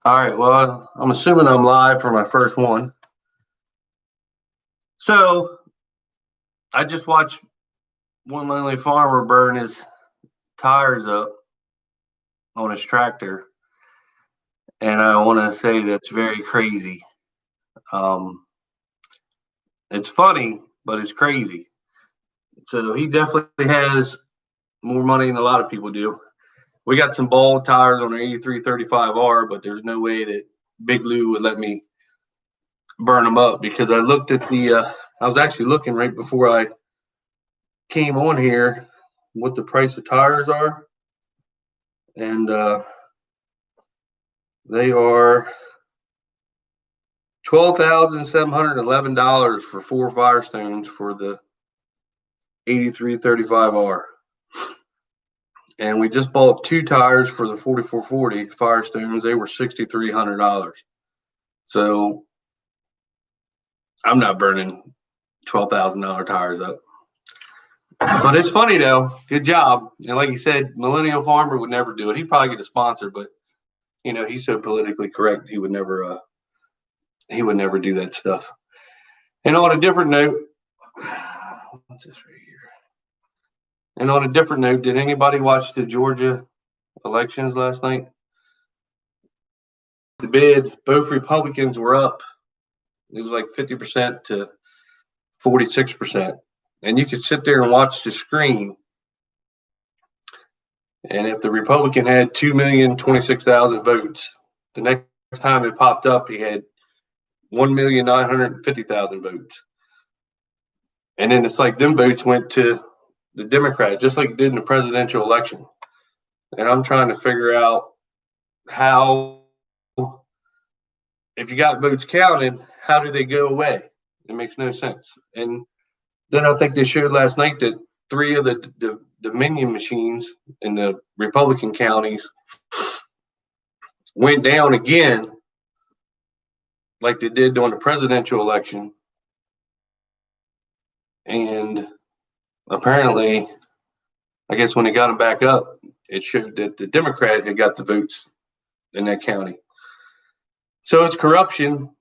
All right. Well, I'm assuming I'm live for my first one. So I just watched one lonely farmer burn his tires up on his tractor, and I want to say that's very crazy. Um, it's funny, but it's crazy. So he definitely has more money than a lot of people do. We got some bald tires on the 8335R, but there's no way that Big Lou would let me burn them up because I looked at I was actually looking right before I came on here what the price of tires are, and they are $12,711 for four Firestones for the 8335R. And we just bought two tires for the 4440 Firestones. They were $6,300. So I'm not burning $12,000 tires up. But it's funny though. Good job. And like you said, Millennial Farmer would never do it. He'd probably get a sponsor, but he's so politically correct. He would never do that stuff. And on a different note, what's this right here? And on a different note, did anybody watch the Georgia elections last night? The bid, both Republicans were up. It was like 50% to 46%. And you could sit there and watch the screen. And if the Republican had 2,026,000 votes, the next time it popped up, he had 1,950,000 votes. And then it's like them votes went to the Democrats, just like it did in the presidential election. And I'm trying to figure out how, if you got votes counted, how do they go away? It makes no sense. And then I think they showed last night that three of the Dominion machines in the Republican counties went down again, like they did during the presidential election. And apparently, I guess when they got them back up, it showed that the Democrat had got the votes in that county. So it's corruption.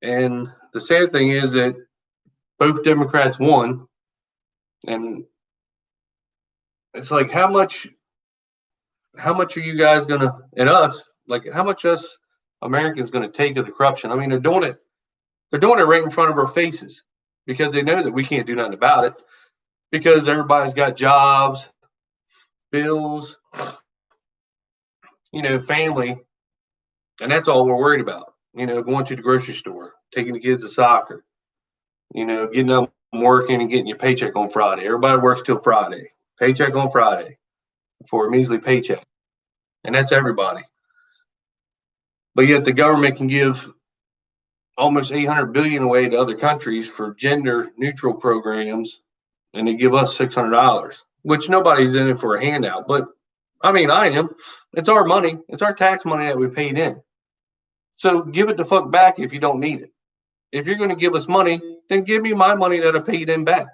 And the sad thing is that both Democrats won. And it's like, how much are you guys gonna, and us, like how much us Americans gonna take of the corruption? I mean, they're doing it right in front of our faces because they know that we can't do nothing about it because everybody's got jobs, bills, family, and that's all we're worried about. Going to the grocery store, taking the kids to soccer, getting up and working and getting your paycheck on Friday. Everybody works till Friday. Paycheck on Friday for a measly paycheck. And that's everybody. But yet the government can give almost $800 billion away to other countries for gender neutral programs, and they give us $600, which nobody's in it for a handout. But I mean, I am. It's our money. It's our tax money that we paid in. So give it the fuck back if you don't need it. If you're going to give us money, then give me my money that I paid in back.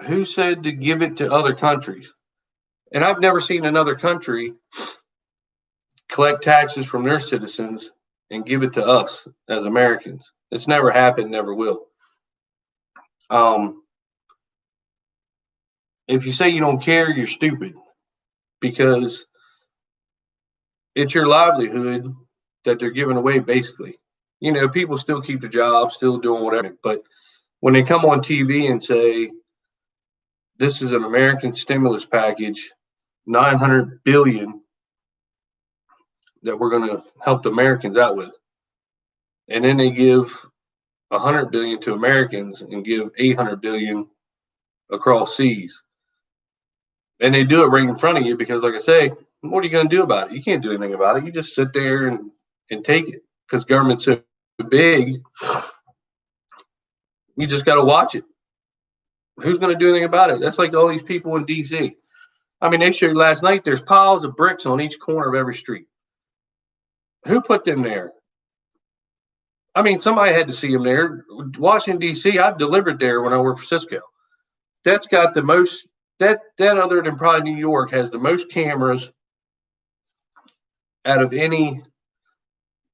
Who said to give it to other countries? And I've never seen another country collect taxes from their citizens and give it to us as Americans. It's never happened, never will. If you say you don't care, you're stupid, because it's your livelihood that they're giving away, basically. People still keep their jobs, still doing whatever, but when they come on TV and say, this is an American stimulus package, $900 billion that we're going to help the Americans out with, and then they give $100 billion to Americans and give $800 billion across seas, and they do it right in front of you because, like I say, what are you going to do about it? You can't do anything about it. You just sit there and take it because government's so big. You just got to watch it. Who's going to do anything about it? That's like all these people in D.C. I mean, they showed last night there's piles of bricks on each corner of every street. Who put them there? I mean, somebody had to see them there. Washington, D.C., I've delivered there when I worked for Cisco. That's got the most, that other than probably New York, has the most cameras out of any,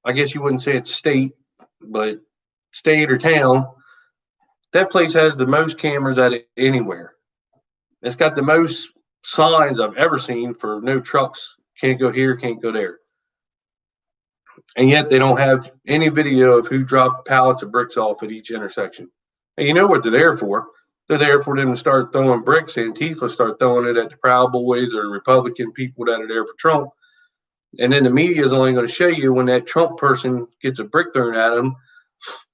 I guess you wouldn't say it's state, but state or town, that place has the most cameras out of anywhere. It's got the most signs I've ever seen for no trucks, can't go here, can't go there. And yet they don't have any video of who dropped pallets of bricks off at each intersection. And you know what they're there for? They're there for them to start throwing bricks. Antifa start throwing it at the Proud Boys or Republican people that are there for Trump. And then the media is only going to show you when that Trump person gets a brick thrown at them.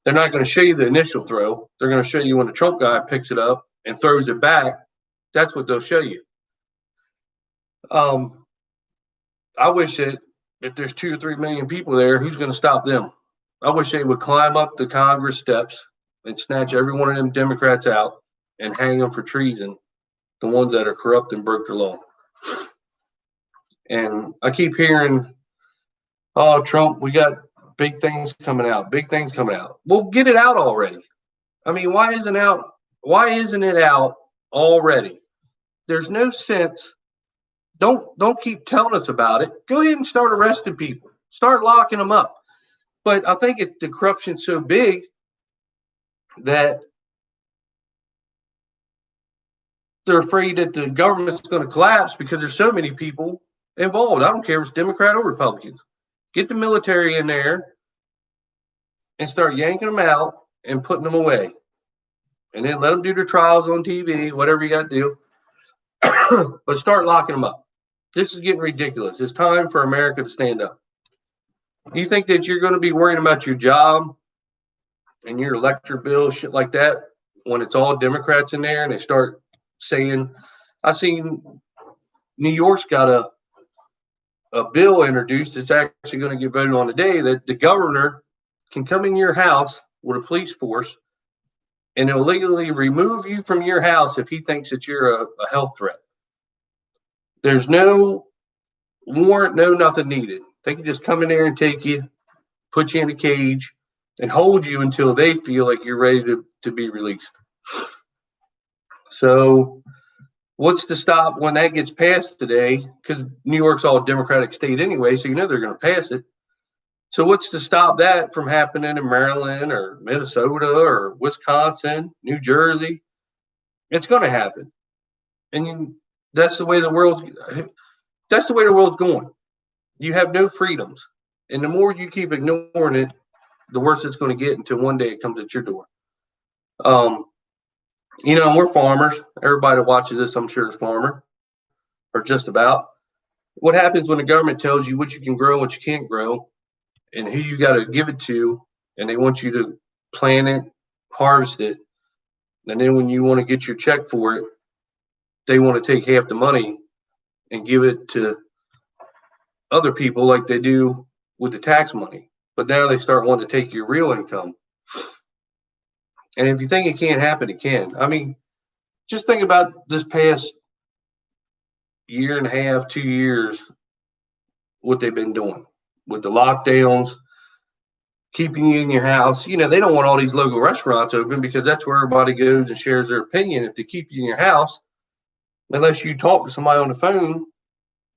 They're not going to show you the initial throw. They're going to show you when the Trump guy picks it up and throws it back. That's what they'll show you. I wish that if there's 2 or 3 million people there, who's going to stop them? I wish they would climb up the Congress steps and snatch every one of them Democrats out and hang them for treason, the ones that are corrupt and broke the law. And I keep hearing, oh, Trump, we got big things coming out, big things coming out. Well, get it out already. I mean, why isn't it out already? There's no sense. Don't keep telling us about it. Go ahead and start arresting people. Start locking them up. But I think the corruption's so big that they're afraid that the government's going to collapse because there's so many people involved. I don't care if it's Democrat or Republicans. Get the military in there and start yanking them out and putting them away. And then let them do their trials on TV, whatever you got to do. But start locking them up. This is getting ridiculous. It's time for America to stand up. You think that you're going to be worrying about your job and your electric bill, shit like that, when it's all Democrats in there and they start saying, I seen New York's got a bill introduced that's actually going to get voted on today that the governor can come in your house with a police force and illegally remove you from your house if he thinks that you're a health threat. There's no warrant, no nothing needed. They can just come in there and take you, put you in a cage, and hold you until they feel like you're ready to be released. So what's to stop when that gets passed today? Because New York's all a Democratic state anyway, so you know they're going to pass it. So what's to stop that from happening in Maryland or Minnesota or Wisconsin, New Jersey? It's going to happen. And that's the way the world's going. You have no freedoms. And the more you keep ignoring it, the worse it's going to get until one day it comes at your door. We're farmers. Everybody that watches this, I'm sure, is farmer, or just about. What happens when the government tells you what you can grow, what you can't grow, and who you got to give it to, and they want you to plant it, harvest it, and then when you want to get your check for it, they want to take half the money and give it to other people like they do with the tax money. But now they start wanting to take your real income. And if you think it can't happen, it can. I mean, just think about this past year and a half, 2 years, what they've been doing with the lockdowns, keeping you in your house. They don't want all these local restaurants open because that's where everybody goes and shares their opinion. If they keep you in your house, unless you talk to somebody on the phone,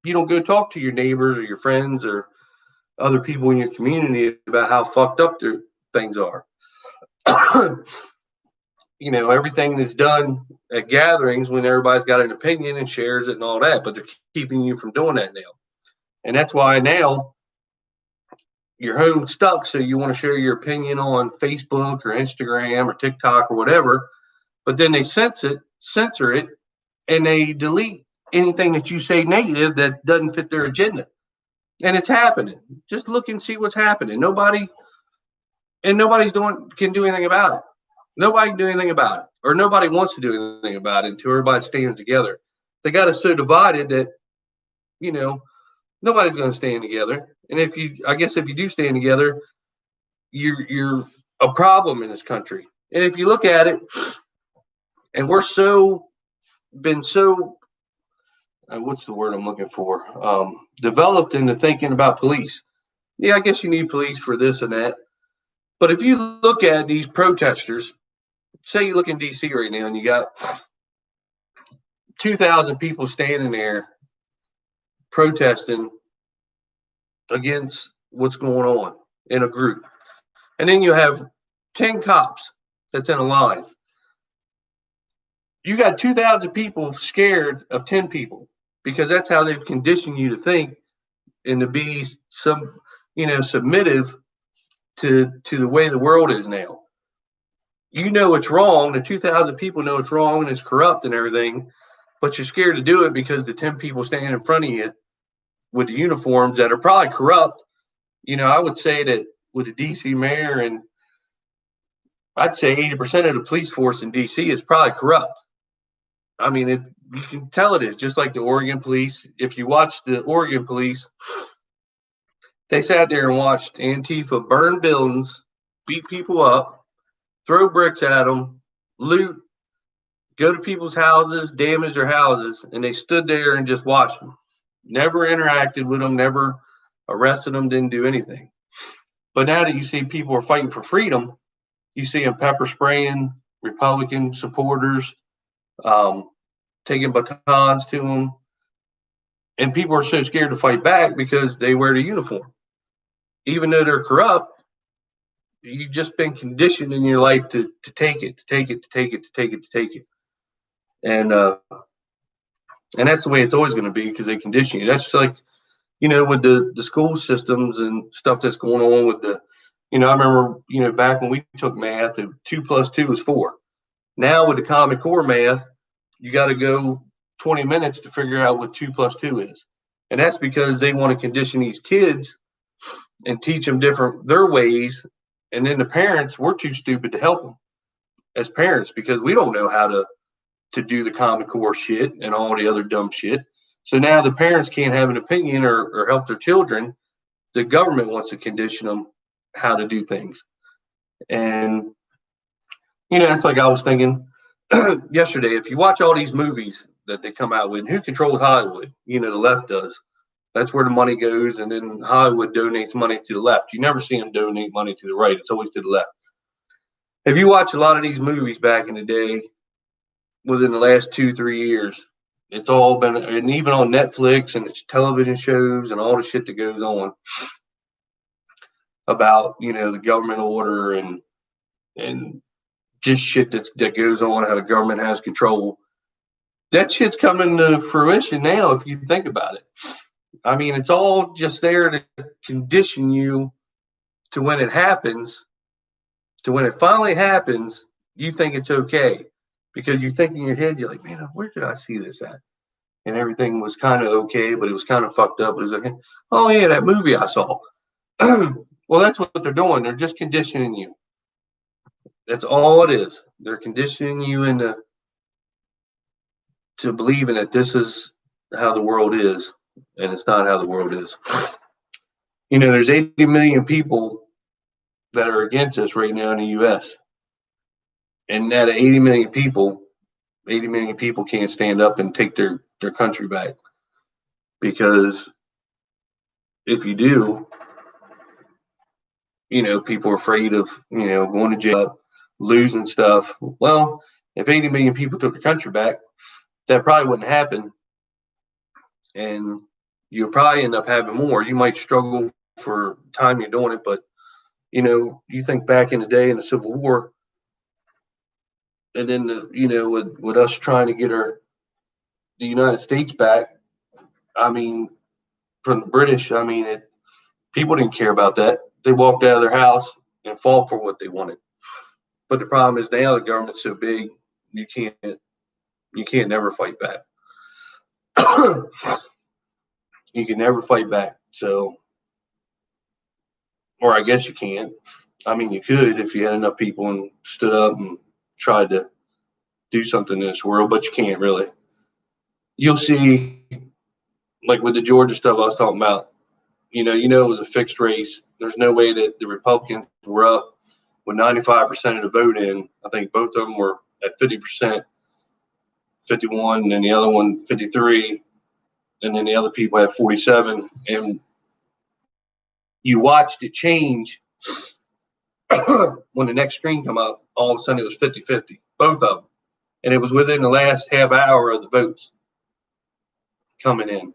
you don't go talk to your neighbors or your friends or other people in your community about how fucked up their things are. Everything that's done at gatherings when everybody's got an opinion and shares it and all that, but they're keeping you from doing that now. And that's why now you're home stuck. So you want to share your opinion on Facebook or Instagram or TikTok or whatever, but then they censor it, and they delete anything that you say negative that doesn't fit their agenda. And it's happening. Just look and see what's happening. Nobody's can do anything about it. Nobody can do anything about it, or nobody wants to do anything about it until everybody stands together. They got us so divided that, nobody's going to stand together. And if you do stand together, you're a problem in this country. And if you look at it, and we're been so what's the word I'm looking for? Developed into thinking about police. Yeah, I guess you need police for this and that. But if you look at these protesters, say you look in D.C. right now and you got 2,000 people standing there protesting against what's going on in a group. And then you have 10 cops that's in a line. You got 2,000 people scared of 10 people because that's how they've conditioned you to think and to be submissive to the way the world is now. You know it's wrong. The 2,000 people know it's wrong and it's corrupt and everything, but you're scared to do it because the 10 people standing in front of you with the uniforms that are probably corrupt. I would say that with the DC mayor, and I'd say 80% of the police force in DC is probably corrupt. I mean, you can tell it is, just like the Oregon police. If you watch the Oregon police, they sat there and watched Antifa burn buildings, beat people up, throw bricks at them, loot, go to people's houses, damage their houses, and they stood there and just watched them. Never interacted with them, never arrested them, didn't do anything. But now that you see people are fighting for freedom, you see them pepper spraying Republican supporters, taking batons to them. And people are so scared to fight back because they wear the uniform. Even though they're corrupt, you've just been conditioned in your life to take it. And that's the way it's always going to be because they condition you. That's like, with the school systems and stuff that's going on with the, I remember, back when we took math, 2 + 2 is 4. Now with the Common Core math, you got to go 20 minutes to figure out what 2 + 2 is. And that's because they want to condition these kids and teach them their ways. And then the parents, we're too stupid to help them as parents because we don't know how to do the Common Core shit and all the other dumb shit. So now the parents can't have an opinion or help their children. The government wants to condition them how to do things. And, it's like I was thinking yesterday, if you watch all these movies that they come out with, who controls Hollywood? The left does. That's where the money goes. And then Hollywood donates money to the left. You never see them donate money to the right. It's always to the left. If you watch a lot of these movies back in the day, within the last 2-3 years, it's all been, and even on Netflix and its television shows and all the shit that goes on about, the government order and just shit that goes on, how the government has control. That shit's coming to fruition now if you think about it. I mean, it's all just there to condition you to when it happens, to when it finally happens, you think it's okay. Because you think in your head, you're like, man, where did I see this at? And everything was kind of okay, but it was kind of fucked up. It was like, oh, yeah, that movie I saw. Well, that's what they're doing. They're just conditioning you. That's all it is. They're conditioning you into believing that this is how the world is, and it's not how the world is. There's 80 million people that are against us right now in the U.S. And out of 80 million people can't stand up and take their country back. Because if you do, people are afraid of, going to jail, losing stuff. Well, if 80 million people took the country back, that probably wouldn't happen. And you'll probably end up having more. You might struggle for time you're doing it, but, you think back in the day in the Civil War, and then, with us trying to get the United States back, I mean, from the British, I mean, people didn't care about that. They walked out of their house and fought for what they wanted. But the problem is now the government's so big, you can't never fight back. You can never fight back. So, or I guess you can't. I mean, you could if you had enough people and stood up and tried to do something in this world, but you can't really. You'll see, like with the Georgia stuff I was talking about, it was a fixed race. There's no way that the Republicans were up with 95% of the vote in. I think both of them were at 50%, 51, and then the other one 53, and then the other people had 47. And you watched it change when the next screen come up. All of a sudden it was 50-50, both of them. And it was within the last half hour of the votes coming in.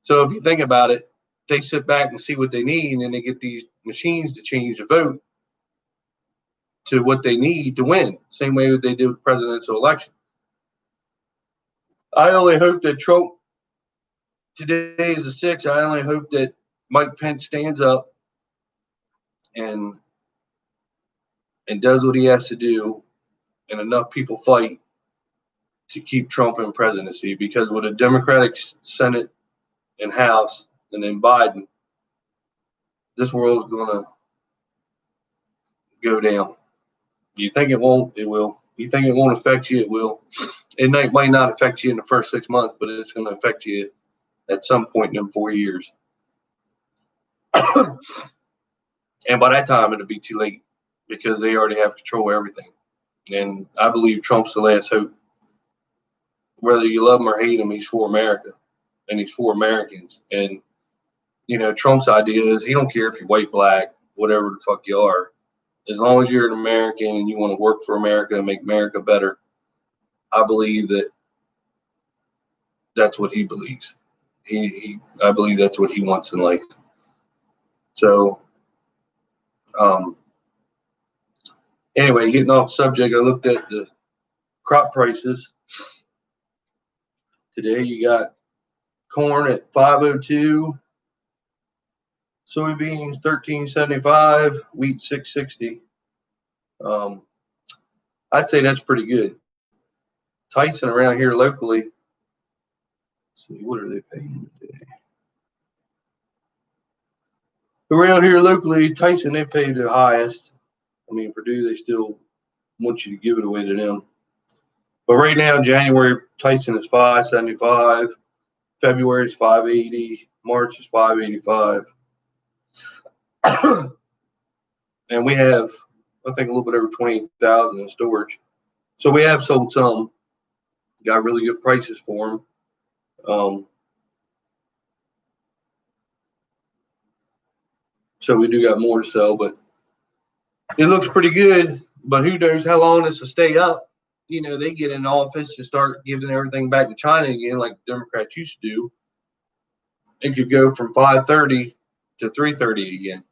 So if you think about it, they sit back and see what they need, and then they get these machines to change the vote to what they need to win. Same way they did with presidential election. I only hope that Trump, today is the 6th, I only hope that Mike Pence stands up and does what he has to do, and enough people fight to keep Trump in presidency. Because with a Democratic Senate and House and then Biden, this world's going to go down. You think it won't? It will. You think it won't affect you? It will. It might not affect you in the first 6 months, but it's going to affect you at some point in them 4 years. And by that time, it'll be too late because they already have control of everything. And I believe Trump's the last hope. Whether you love him or hate him, he's for America, and he's for Americans. And, you know, Trump's idea is he don't care if you're white, black, whatever the fuck you are. As long as you're an American and you want to work for America and make America better, I believe that that's what he believes. I believe that's what he wants in life. So, anyway, getting off subject, I looked at the crop prices. Today you got corn at $5.02, soybeans $13.75, wheat $6.60. I'd say that's pretty good. Tyson around here locally, let's see, what are they paying today? Around here locally, Tyson, they pay the highest. I mean, Purdue, they still want you to give it away to them. But right now, January, Tyson is $5.75. February is $5.80. March is $5.85. And we have, I think, a little bit over 20,000 in storage. So we have sold some. Got really good prices for them. So we do got more to sell, but it looks pretty good. But who knows how long this will stay up. You know, they get in office and start giving everything back to China again, like the Democrats used to do. It could go from 5.30 to 3.30 again.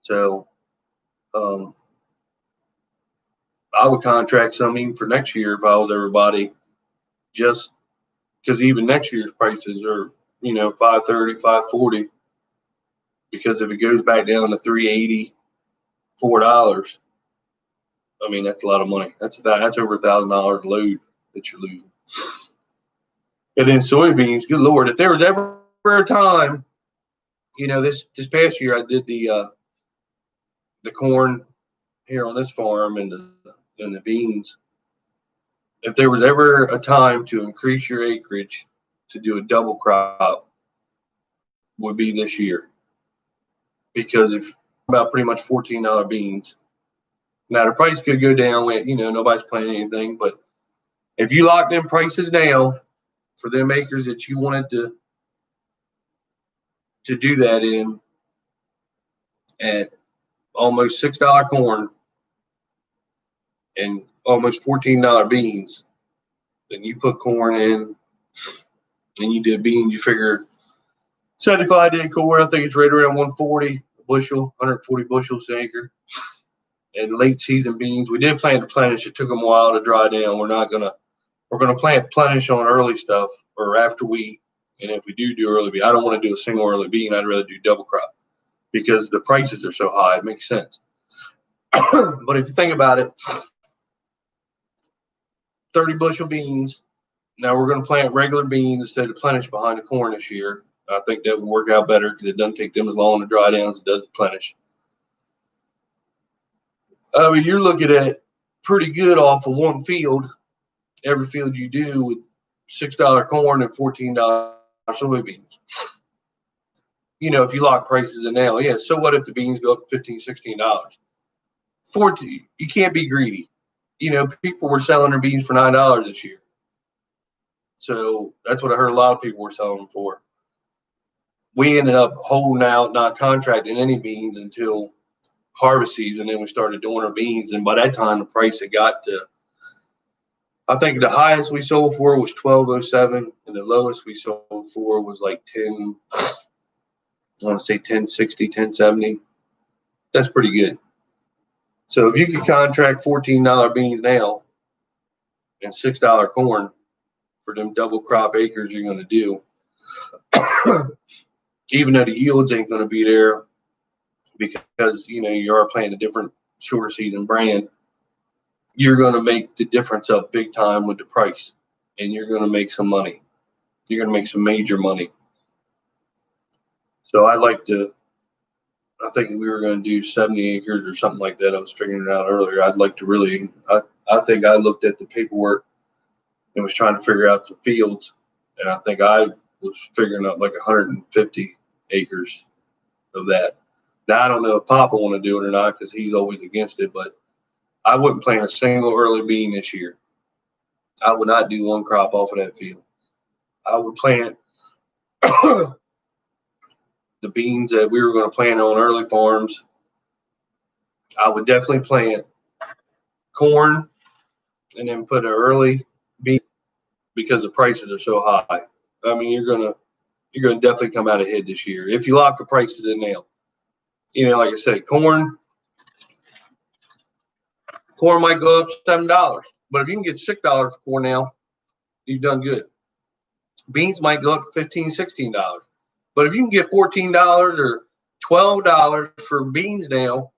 So I would contract some even for next year if I was everybody, just because even next year's prices are, you know, 5.30, 5.40. Because if it goes back down to $3.80, $4, I mean, that's a lot of money. That's over $1,000 a load that you're losing. And then soybeans, good Lord, if there was ever a time, you know, this past year I did the corn here on this farm and the beans. If there was ever a time to increase your acreage to do a double crop, would be this year. Because if about pretty much $14 beans. Now the price could go down when, you know, nobody's planting anything, but if you locked in prices now for them acres that you wanted to do that in at almost $6 corn and almost $14 beans, then you put corn in and you did beans, you figure 75-day corn, I think it's right around 140 a bushel, 140 bushels an acre. And late season beans, we did plant to plenish. It took them a while to dry down. We're gonna plant plenish on early stuff or after wheat. And if we do early bean, I don't want to do a single early bean. I'd rather do double crop because the prices are so high. It makes sense. But if you think about it, 30 bushel beans. Now we're going to plant regular beans instead of plenish behind the corn this year. I think that would work out better because it doesn't take them as long to dry down as it does to plenish. I mean, you're looking at pretty good off of one field. Every field you do with $6 corn and $14 soybeans. You know, if you lock prices in now, yeah. So what if the beans go up to $15, $16? You can't be greedy. You know, people were selling their beans for $9 this year. So that's what I heard a lot of people were selling them for. We ended up holding out, not contracting any beans until harvest season. Then we started doing our beans. And by that time, the price had got to, I think the highest we sold for was $12.07, and the lowest we sold for was like I want to say 1060, 1070. That's pretty good. So if you could contract $14 beans now and $6 corn for them double crop acres you're going to do, even though the yields ain't going to be there because you are playing a different shorter season brand, you're going to make the difference up big time with the price, and you're going to make some money. You're going to make some major money. So I think we were going to do 70 acres or something like that. I was figuring it out earlier. I'd like to really, I think I looked at the paperwork and was trying to figure out some fields, and I think I was figuring out like 150 acres of that. Now, I don't know if Papa want to do it or not because he's always against it, but I wouldn't plant a single early bean this year. I would not do one crop off of that field. I would plant the beans that we were going to plant on early farms. I would definitely plant corn and then put an early bean because the prices are so high. I mean, you're gonna definitely come out ahead this year if you lock the prices in now. Like I said, corn might go up $7, but if you can get $6 for corn now, you've done good. Beans might go up $15, $16, but if you can get $14 or $12 for beans now,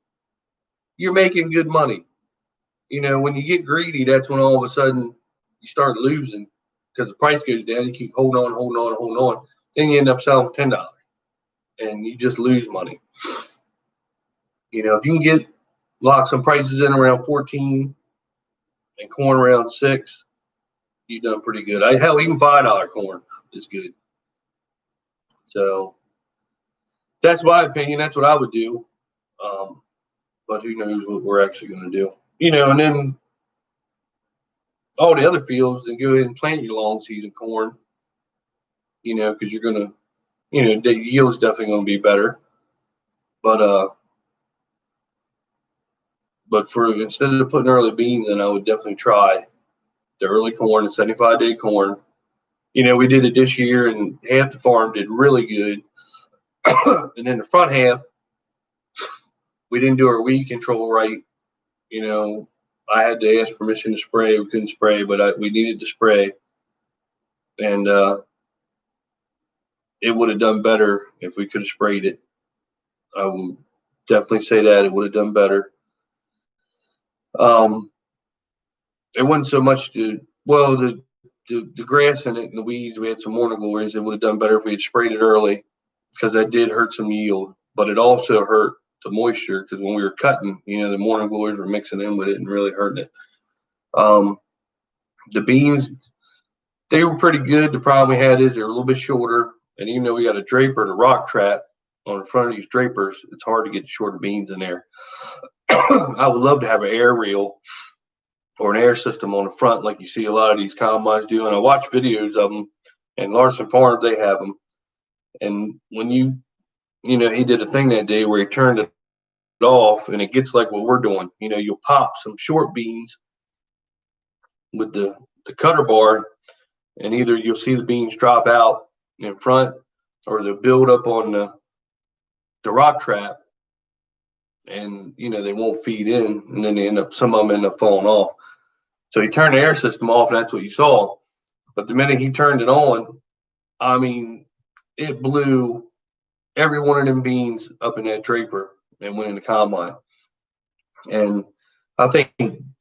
you're making good money. When you get greedy, that's when all of a sudden you start losing because the price goes down. You keep holding on. Then you end up selling for $10 and you just lose money. If you can lock some prices in around 14 and corn around 6, you've done pretty good. Hell, even $5 corn is good. So that's my opinion. That's what I would do. But who knows what we're actually going to do. And then all the other fields, then go ahead and plant your long season corn, because you're going to, the yield's definitely going to be better. But for instead of putting early beans in, I would definitely try the early corn, the 75-day corn. We did it this year, and half the farm did really good. And then the front half, we didn't do our weed control right. I had to ask permission to spray. We couldn't spray, but we needed to spray. And it would have done better if we could have sprayed it. I will definitely say that it would have done better. It wasn't so much the grass in it and the weeds. We had some morning glories. It would have done better if we had sprayed it early because that did hurt some yield, but it also hurt the moisture because when we were cutting, the morning glories were mixing in with it and really hurting it. The beans, they were pretty good. The problem we had is they're a little bit shorter, and even though we got a draper and a rock trap on the front of these drapers, it's hard to get the shorter beans in there. I would love to have an air reel or an air system on the front like you see a lot of these combines do, and I watch videos of them, and Larson Farms, they have them. And when he did a thing that day where he turned it off, and it gets like what we're doing. You'll pop some short beans with the cutter bar, and either you'll see the beans drop out in front or they'll build up on the rock trap, and they won't feed in, and then some of them end up falling off. So he turned the air system off, and that's what you saw. But the minute he turned it on, I mean, it blew every one of them beans up in that draper and went in the combine. And I think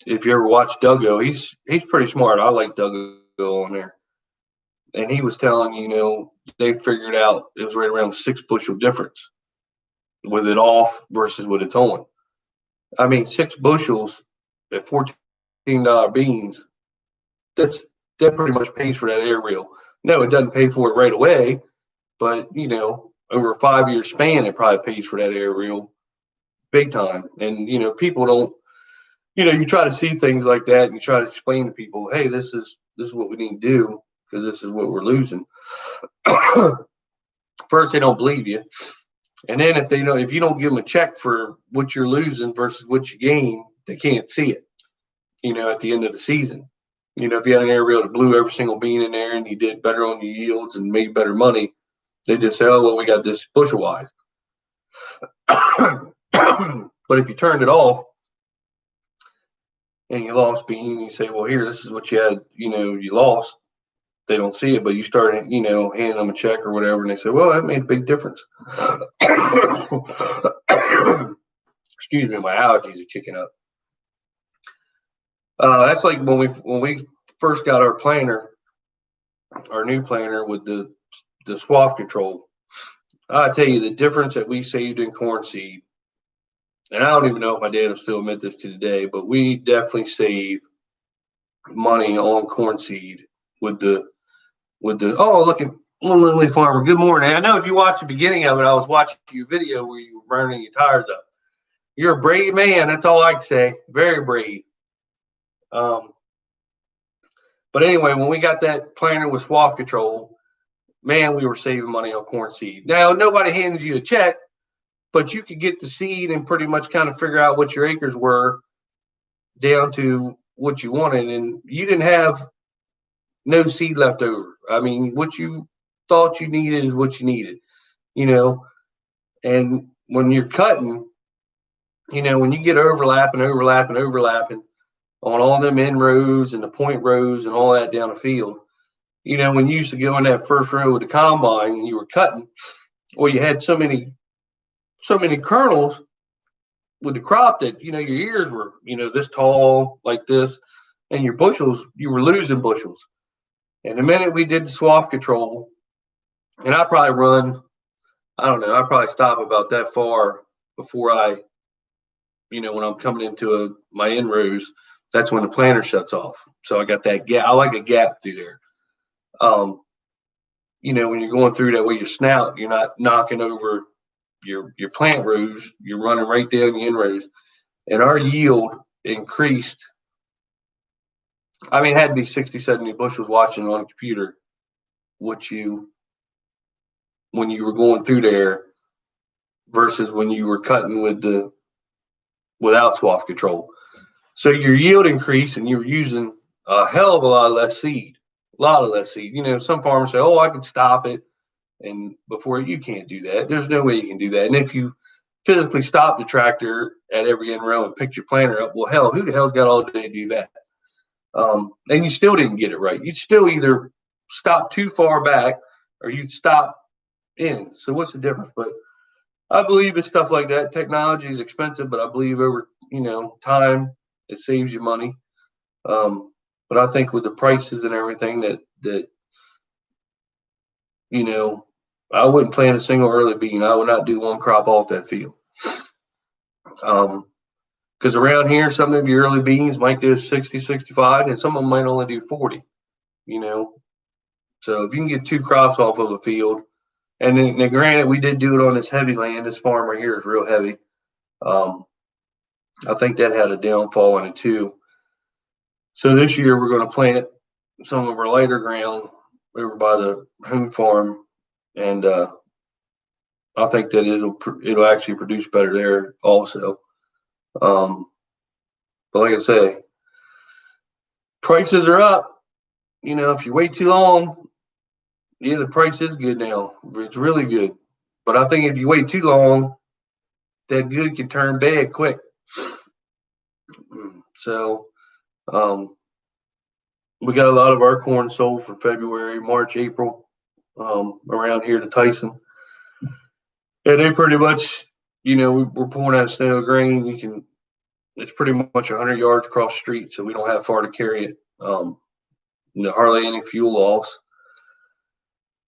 if you ever watch Duggo, he's pretty smart. I like Duggo on there. And he was telling, they figured out it was right around 6 bushel difference with it off versus with it's on. I mean, 6 bushels at $14 beans, that pretty much pays for that air reel. No, it doesn't pay for it right away, but, over a 5-year span, it probably pays for that air reel big time. And, people don't, you try to see things like that and you try to explain to people, hey, this is what we need to do because this is what we're losing. First, they don't believe you. And then if you don't give them a check for what you're losing versus what you gain, they can't see it, at the end of the season. If you had an air reel that blew every single bean in there and you did better on your yields and made better money, They just say, oh, well, we got this bushel wise. But if you turned it off and you lost bean, you say, well, here, this is what you had, you lost. They don't see it, but you start, handing them a check or whatever, and they say, well, that made a big difference. Excuse me, my allergies are kicking up. That's like when we first got our planter, our new planter with the swath control. I tell you the difference that we saved in corn seed, and I don't even know if my dad will still admit this to today, but we definitely save money on corn seed with the oh, look at Lily Farmer. Good morning. I know if you watched the beginning of it, I was watching your video where you were burning your tires up. You're a brave man. That's all I can say. Very brave. But anyway, when we got that planter with swath control, man, we were saving money on corn seed. Now, nobody hands you a check, but you could get the seed and pretty much kind of figure out what your acres were down to what you wanted. And you didn't have no seed left over. I mean, what you thought you needed is what you needed, And when you're cutting, when you get overlapping on all them end rows and the point rows and all that down the field, when you used to go in that first row with the combine and you were cutting, well, you had so many kernels with the crop that, your ears were, this tall like this, and your bushels, you were losing bushels. And the minute we did the swath control, and I probably stop about that far before I, when I'm coming into my end rows, that's when the planter shuts off. So I got that gap. I like a gap through there. When you're going through that with your snout, you're not knocking over your plant rows. You're running right down the end rows. And our yield increased. I mean, it had to be 60, 70 bushels watching on a computer when you were going through there versus when you were cutting without swath control. So your yield increased and you were using a hell of a lot less seed. Some farmers say, oh, I can stop it. And before you can't do that. There's no way you can do that. And if you physically stop the tractor at every end row and pick your planter up, well, hell, who the hell's got all day to do that? And you still didn't get it right. You'd still either stop too far back or you'd stop in. So what's the difference? But I believe it's stuff like that. Technology is expensive, but I believe over, time, it saves you money. But I think with the prices and everything that I wouldn't plant a single early bean. I would not do one crop off that field. Because around here, some of your early beans might go 60, 65, and some of them might only do 40, So if you can get two crops off of a field, and then granted, we did do it on this heavy land. This farm right here is real heavy. I think that had a downfall in it too. So this year we're going to plant some of our lighter ground over by the home farm, and I think that it'll actually produce better there also. But like I say, prices are up. If you wait too long, yeah, the price is good now. It's really good. But I think if you wait too long, that good can turn bad quick. So we got a lot of our corn sold for February, March, April, around here to Tyson. And they pretty much, we're pulling out snow grain. It's pretty much 100 yards across the street, so we don't have far to carry it. Hardly any fuel loss.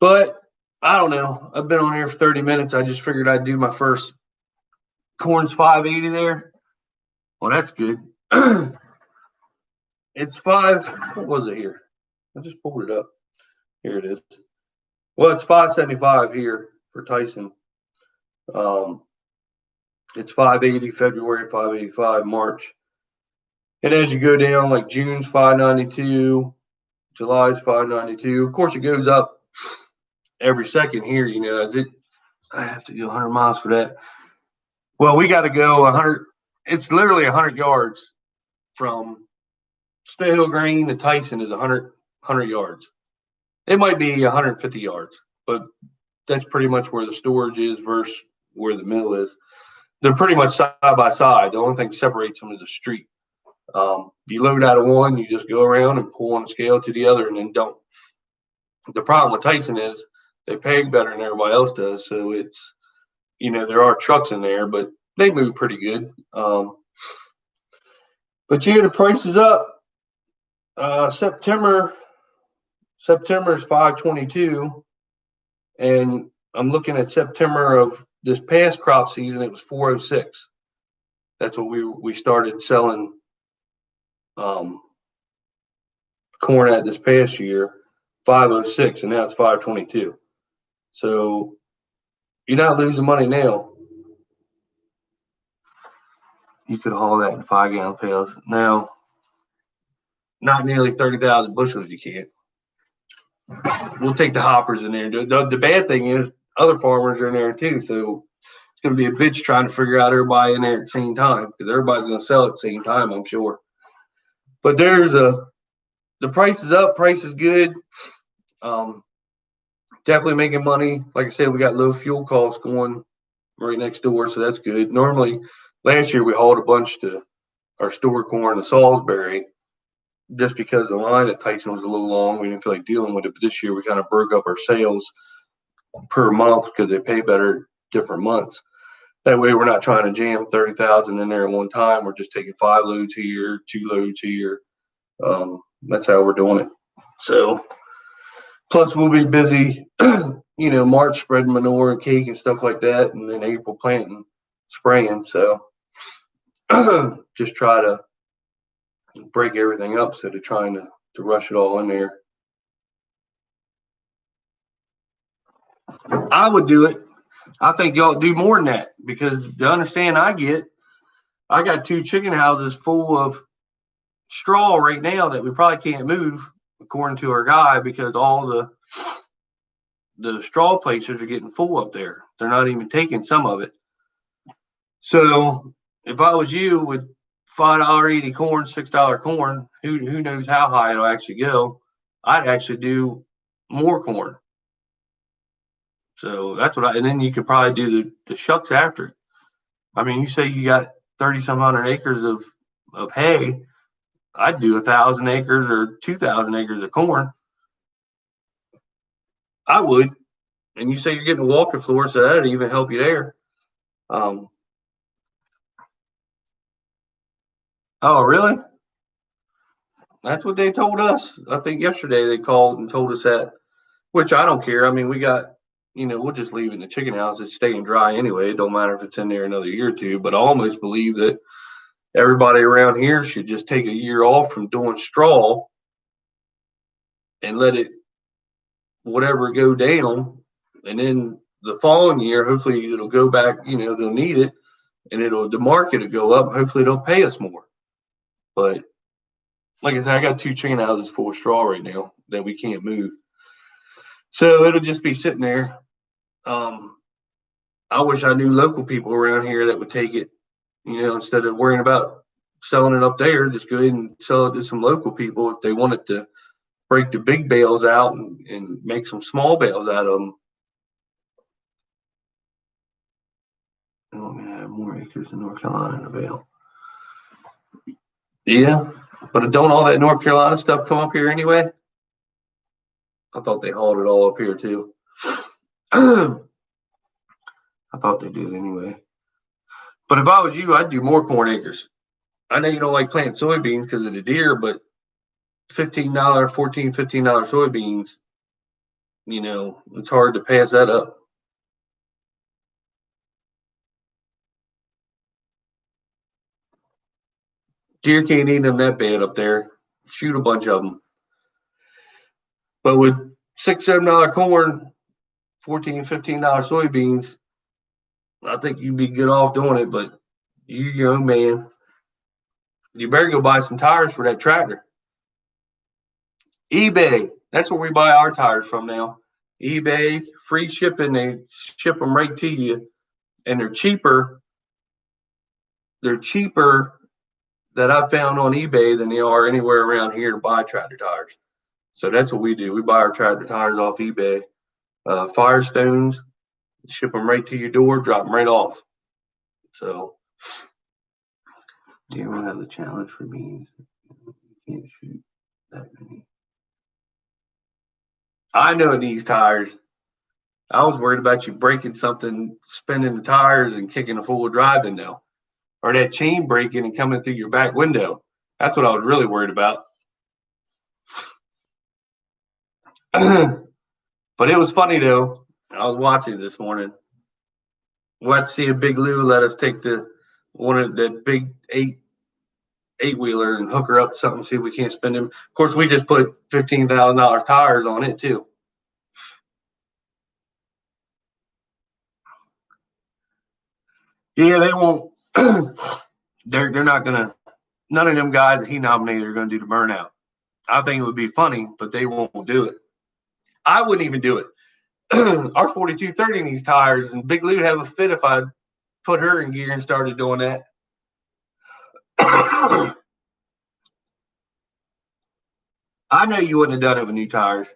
But I don't know. I've been on here for 30 minutes. I just figured I'd do my first corn's 580 there. Well, that's good. It's what was it here? I just pulled it up. Here it is. Well, it's 575 here for Tyson. It's 580 February, 585 March. And as you go down, like June's 592, July's 592. Of course, it goes up every second here, I have to go 100 miles for that. Well, we got to go 100. It's literally 100 yards from Snow Hill Grain to Tyson is 100 yards. It might be 150 yards, but that's pretty much where the storage is versus where the mill is. They're pretty much side by side. The only thing separates them is the street. You load out of one, you just go around and pull on the scale to the other and then don't. The problem with Tyson is they pay better than everybody else does. So it's, there are trucks in there, but they move pretty good. But yeah, the price is up. September is 522, and I'm looking at September of this past crop season. It was 406. That's what we started selling corn at this past year, 506, and now it's 522. So you're not losing money now. You could haul that in 5-gallon pails. Now, not nearly 30,000 bushels you can't. We'll take the hoppers in there. The bad thing is other farmers are in there too, so it's going to be a bitch trying to figure out everybody in there at the same time because everybody's going to sell at the same time, I'm sure. But the price is up, price is good. Definitely making money. Like I said, we got low fuel costs going right next door, so that's good. Normally, last year we hauled a bunch to our store corn to Salisbury just because the line at Tyson was a little long. We didn't feel like dealing with it. But this year we kind of broke up our sales per month because they pay better different months. That way we're not trying to jam 30,000 in there at one time. We're just taking 5 loads a year, 2 loads a year. That's how we're doing it. So plus we'll be busy, March spreading manure and cake and stuff like that, and then April planting, spraying. So just try to break everything up instead of trying to rush it all in there. I would do it. I think y'all do more than that because the understand I got 2 chicken houses full of straw right now that we probably can't move according to our guy because all the straw places are getting full up there. They're not even taking some of it. So if I was you with $5.80 corn, $6 corn, who knows how high it'll actually go, I'd actually do more corn. So that's and then you could probably do the shucks after it. I mean, you say you got 30-some hundred acres of hay, I'd do 1,000 acres or 2,000 acres of corn. I would. And you say you're getting a walking floor, so that'd even help you there. Oh, really? That's what they told us. I think yesterday they called and told us that, which I don't care. I mean, we got, we'll just leave it in the chicken house. It's staying dry anyway. It don't matter if it's in there another year or two. But I almost believe that everybody around here should just take a year off from doing straw and let it, whatever, go down. And then the following year, hopefully it'll go back, they'll need it and the market will go up. Hopefully they'll pay us more. But like I said, I got 2 chicken houses full of straw right now that we can't move. So it'll just be sitting there. I wish I knew local people around here that would take it, instead of worrying about selling it up there, just go ahead and sell it to some local people if they wanted to break the big bales out and make some small bales out of them. I'm going to have more acres in North Carolina in a bale. Yeah, but don't all that North Carolina stuff come up here anyway? I thought they hauled it all up here too. I thought they did anyway. But if I was you, I'd do more corn acres. I know you don't like planting soybeans because of the deer, but $15, $14, $15 soybeans, it's hard to pass that up. Deer can't eat them that bad up there. Shoot a bunch of them. But with $6, $7 corn, $14, $15 soybeans, I think you'd be good off doing it. But you're your own man. You better go buy some tires for that tractor. eBay. That's where we buy our tires from now. eBay, free shipping. They ship them right to you. And they're cheaper. They're cheaper that I found on eBay than they are anywhere around here to buy tractor tires. So that's what we do. We buy our tractor tires off eBay. Firestones, ship them right to your door, drop them right off. So, do you want to have the challenge for me? You can't shoot that many. I know it needs tires. I was worried about you breaking something, spinning the tires, and kicking a full drive in now, or that chain breaking and coming through your back window. That's what I was really worried about. But it was funny though. I was watching it this morning. We'll see a Big Lou let us take the one of the big eight wheeler and hook her up to something. See if we can't spend him. Of course, we just put $15,000 tires on it too. Yeah, they won't. they're not gonna. None of them guys that he nominated are gonna do the burnout. I think it would be funny, but they won't do it. I wouldn't even do it. Our 4230 needs tires, and Big Lou would have a fit if I put her in gear and started doing that. I know you wouldn't have done it with new tires.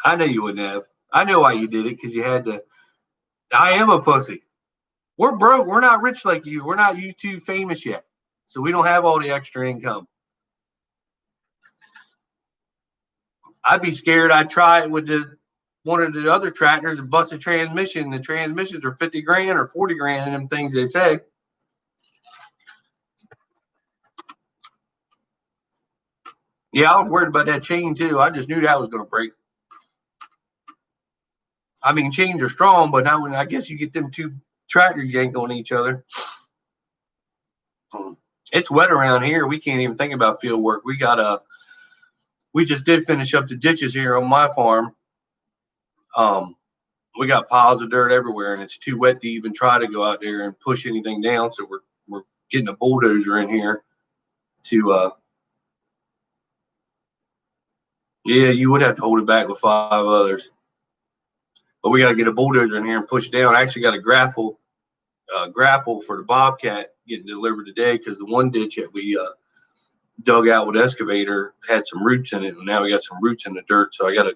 I know you wouldn't have. I know why you did it, because you had to. I am a pussy. We're broke. We're not rich like you. We're not YouTube famous yet. So we don't have all the extra income. I'd be scared. I'd try it with one of the other tractors and bust a transmission. The transmissions are 50 grand or 40 grand in them things they say. Yeah, I was worried about that chain too. I just knew that was going to break. I mean, chains are strong, but now when I guess you get them two tractors yank on each other. It's wet around here. We can't even think about field work. We just did finish up the ditches here on my farm. We got piles of dirt everywhere, and it's too wet to even try to go out there and push anything down. So we're getting a bulldozer in here to. Yeah, you would have to hold it back with 5 others, but we got to get a bulldozer in here and push it down. I actually got a grapple for the Bobcat getting delivered today, because the one ditch that we dug out with excavator had some roots in it, and now we got some roots in the dirt. So I got a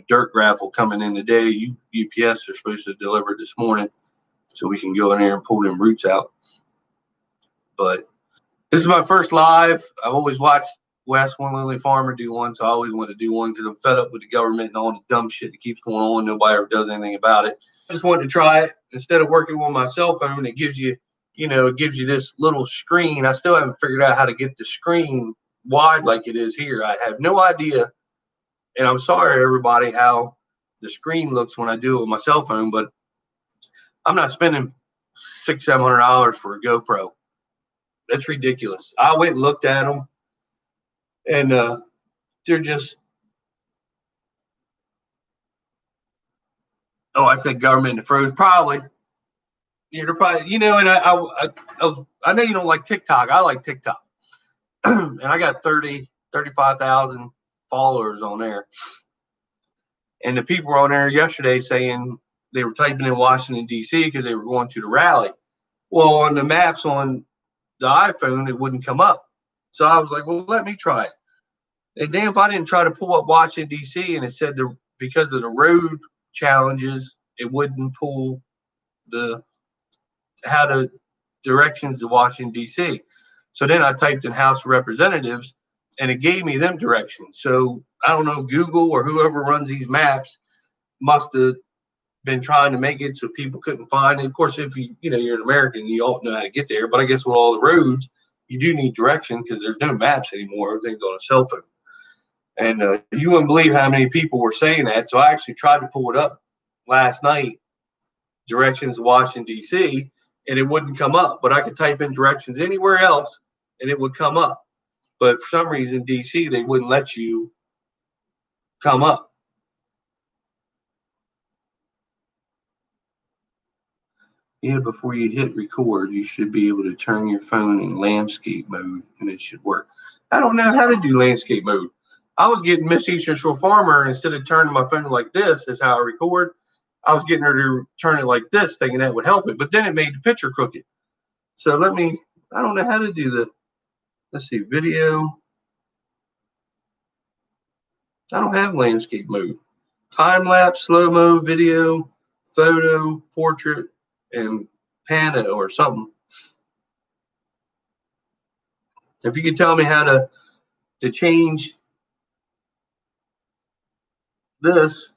dirt grapple coming in today. UPS are supposed to deliver it this morning, so we can go in there and pull them roots out. But this is my first live. I've always watched Wes One Lily Farmer do one, so I always want to do one because I'm fed up with the government and all the dumb shit that keeps going on. Nobody ever does anything about it. I just wanted to try it. Instead of working on my cell phone, it gives you this little screen. I still haven't figured out how to get the screen wide like it is here. I have no idea, and I'm sorry everybody how the screen looks when I do it with my cell phone, but I'm not spending $600-700 for a GoPro. That's ridiculous. I went and looked at them, and they're just. Oh, I said government and froze. Probably. Yeah, they're probably. And I know you don't like TikTok. I like TikTok, and I got 35,000 followers on there. And the people were on there yesterday saying they were typing in Washington, D.C. because they were going to the rally. Well, on the maps on the iPhone, it wouldn't come up. So I was like, well, let me try it. And damn, if I didn't try to pull up Washington, D.C., and it said because of the road challenges, it wouldn't pull how the directions to Washington, D.C. So then I typed in House of Representatives, and it gave me them directions. So I don't know, Google or whoever runs these maps must have been trying to make it so people couldn't find it. Of course, if you're an American, you all know how to get there. But I guess with all the roads, you do need direction because there's no maps anymore. Everything's on a cell phone. And you wouldn't believe how many people were saying that. So I actually tried to pull it up last night, directions to Washington, D.C., and it wouldn't come up. But I could type in directions anywhere else, and it would come up. But for some reason, D.C., they wouldn't let you come up. Yeah, before you hit record, you should be able to turn your phone in landscape mode, and it should work. I don't know how to do landscape mode. I was getting Miss Eastern Shore Farmer, instead of turning my phone like this is how I record, I was getting her to turn it like this, thinking that would help it. But then it made the picture crooked. So I don't know how to do let's see, video. I don't have landscape mode. time-lapse, slow-mo, video, photo, portrait, and pano or something. If you could tell me how to change this,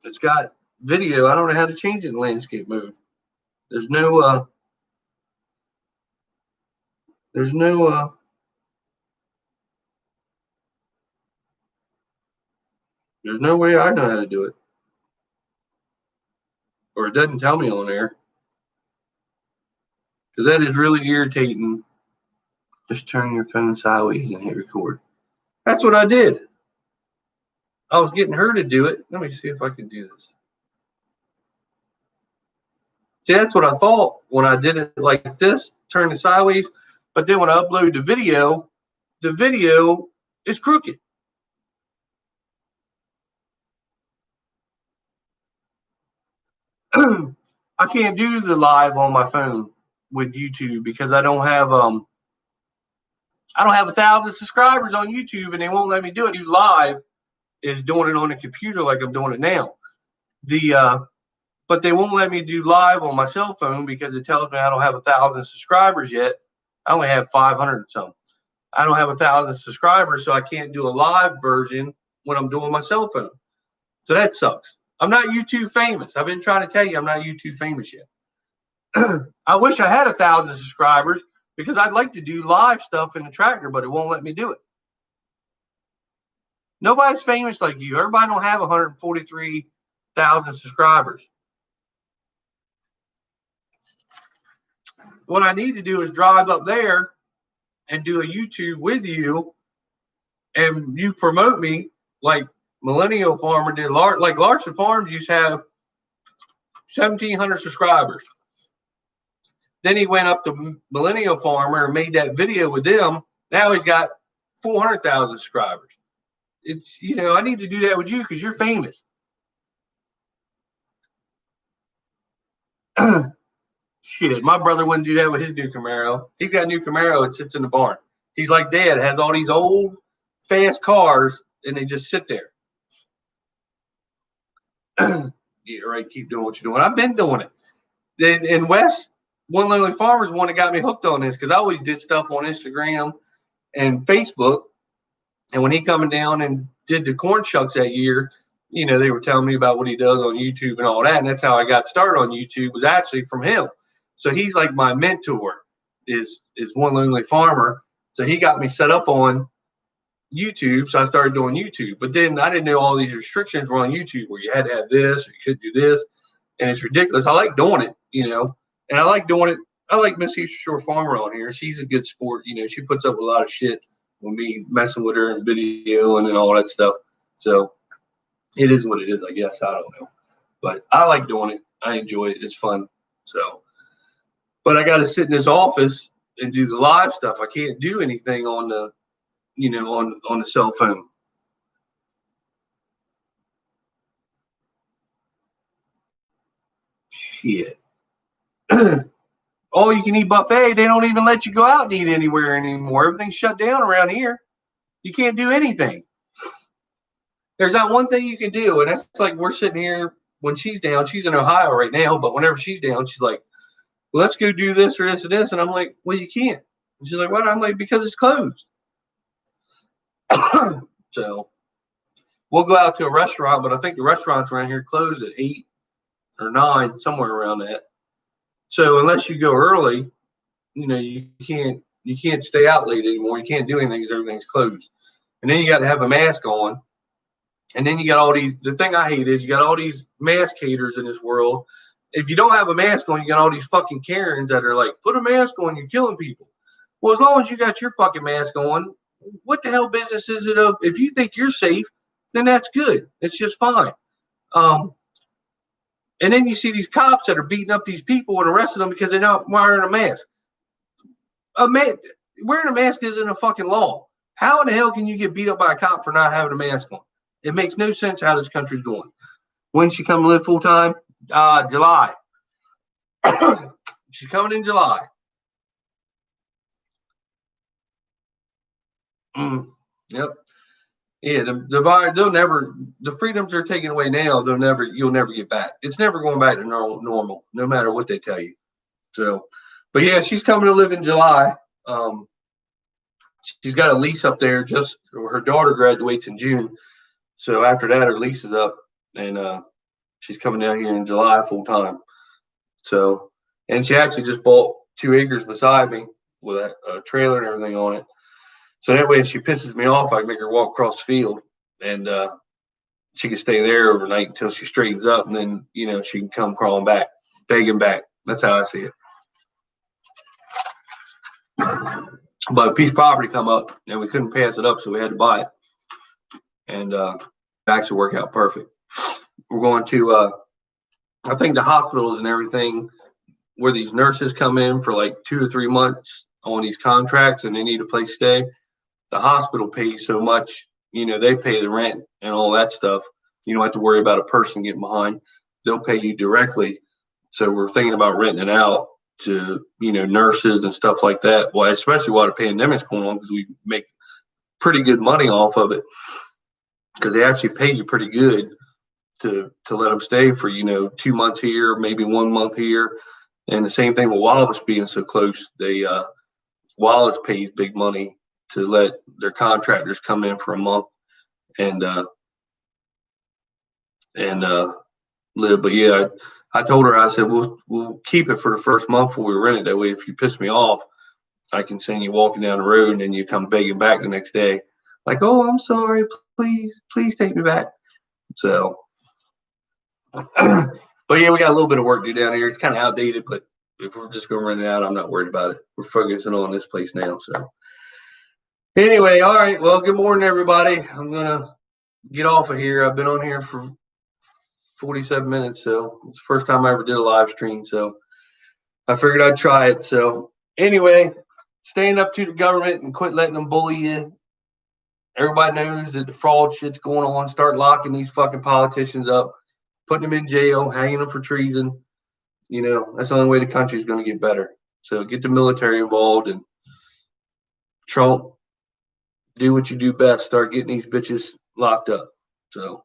it's got video. I don't know how to change it in landscape mode. There's no there's no there's no way I know how to do it. Or it doesn't tell me on there. Because that is really irritating. Just turn your phone sideways and hit record. That's what I did. I was getting her to do it. Let me see if I can do this. See, that's what I thought when I did it like this, turn it sideways. But then when I upload the video is crooked. I can't do the live on my phone with YouTube because I don't have 1,000 subscribers on YouTube and they won't let me do it. Do live is doing it on a computer like I'm doing it now. But they won't let me do live on my cell phone because it tells me I don't have 1,000 subscribers yet. I only have 500 something. I don't have 1,000 subscribers, so I can't do a live version when I'm doing my cell phone. So that sucks. I'm not YouTube famous. I've been trying to tell you I'm not YouTube famous yet. I wish I had 1,000 subscribers because I'd like to do live stuff in the tractor, but it won't let me do it. Nobody's famous like you. Everybody don't have 143,000 subscribers. What I need to do is drive up there and do a YouTube with you, and you promote me like Millennial Farmer did. Like Larson Farms used to have 1,700 subscribers. Then he went up to Millennial Farmer and made that video with them. Now he's got 400,000 subscribers. It's, I need to do that with you because you're famous. Shit, my brother wouldn't do that with his new Camaro. He's got a new Camaro. It sits in the barn. He's like Dad. It has all these old, fast cars, and they just sit there. Yeah, right. Keep doing what you're doing. I've been doing it. And Wes, One Lonely Farmer's one that got me hooked on this because I always did stuff on Instagram and Facebook. And when he coming down and did the corn shucks that year, they were telling me about what he does on YouTube and all that. And that's how I got started on YouTube, was actually from him. So he's like my mentor, is One Lonely Farmer. So he got me set up on YouTube. So I started doing YouTube. But then I didn't know all these restrictions were on YouTube where you had to have this or you couldn't do this. And it's ridiculous. I like doing it, and I like doing it. I like Miss Eastern Shore Farmer on here. She's a good sport. She puts up a lot of shit with me messing with her and video and all that stuff. So it is what it is, I guess. I don't know. But I like doing it. I enjoy it. It's fun. So, but I got to sit in this office and do the live stuff. I can't do anything on the, on the cell phone. Shit. All you can eat buffet, they don't even let you go out and eat anywhere anymore. Everything's shut down around here. You can't do anything. There's not one thing you can do, and that's like we're sitting here when she's down. She's in Ohio right now, but whenever she's down, she's like, well, let's go do this or this and this. And I'm like, well, you can't. And she's like, what? I'm like, because it's closed. So we'll go out to a restaurant, but I think the restaurants around here close at 8 or 9, somewhere around that. So unless you go early, you can't stay out late anymore. You can't do anything because everything's closed. And then you got to have a mask on. And then you got all these, the thing I hate is you got all these mask haters in this world. If you don't have a mask on, you got all these fucking Karens that are like, put a mask on, you're killing people. Well, as long as you got your fucking mask on, what the hell business is it of? If you think you're safe, then that's good. It's just fine. And then you see these cops that are beating up these people and arresting them because they're not wearing a mask. Wearing a mask isn't a fucking law. How in the hell can you get beat up by a cop for not having a mask on? It makes no sense how this country's going. When's she come live full time? July. She's coming in July. Yep. Yeah, the virus, they'll never, the freedoms they're taking away now, you'll never get back. It's never going back to normal, no matter what they tell you. So, but yeah, she's coming to live in July. She's got a lease up there. Just her daughter graduates in June, so after that, her lease is up, and she's coming down here in July full time. So, and she actually just bought 2 acres beside me with a trailer and everything on it. So that way, if she pisses me off, I can make her walk across the field, and she can stay there overnight until she straightens up, and then she can come crawling back, begging back. That's how I see it. But a piece of property come up, and we couldn't pass it up, so we had to buy it, and it actually worked out perfect. We're going to, I think, the hospitals and everything, where these nurses come in for like 2 or 3 months on these contracts, and they need a place to stay. The hospital pays so much, they pay the rent and all that stuff. You don't have to worry about a person getting behind. They'll pay you directly. So we're thinking about renting it out to, nurses and stuff like that. Well, especially while the pandemic's going on, because we make pretty good money off of it, because they actually pay you pretty good to let them stay for, 2 months here, maybe 1 month here. And the same thing with Wallace being so close. Wallace pays big money to let their contractors come in for a month and live. But yeah, I told her, I said, we'll keep it for the first month before we rent it. That way, if you piss me off, I can send you walking down the road, and then you come begging back the next day, like, oh, I'm sorry, please take me back. So, but yeah, we got a little bit of work to do down here. It's kind of outdated, but if we're just going to rent it out, I'm not worried about it. We're focusing on this place now. So anyway, all right. Well, good morning, everybody. I'm going to get off of here. I've been on here for 47 minutes, so it's the first time I ever did a live stream, so I figured I'd try it. So anyway, stand up to the government and quit letting them bully you. Everybody knows that the fraud shit's going on. Start locking these fucking politicians up, putting them in jail, hanging them for treason. That's the only way the country is going to get better. So get the military involved, and Trump, do what you do best. Start getting these bitches locked up. So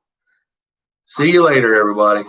see you later, everybody.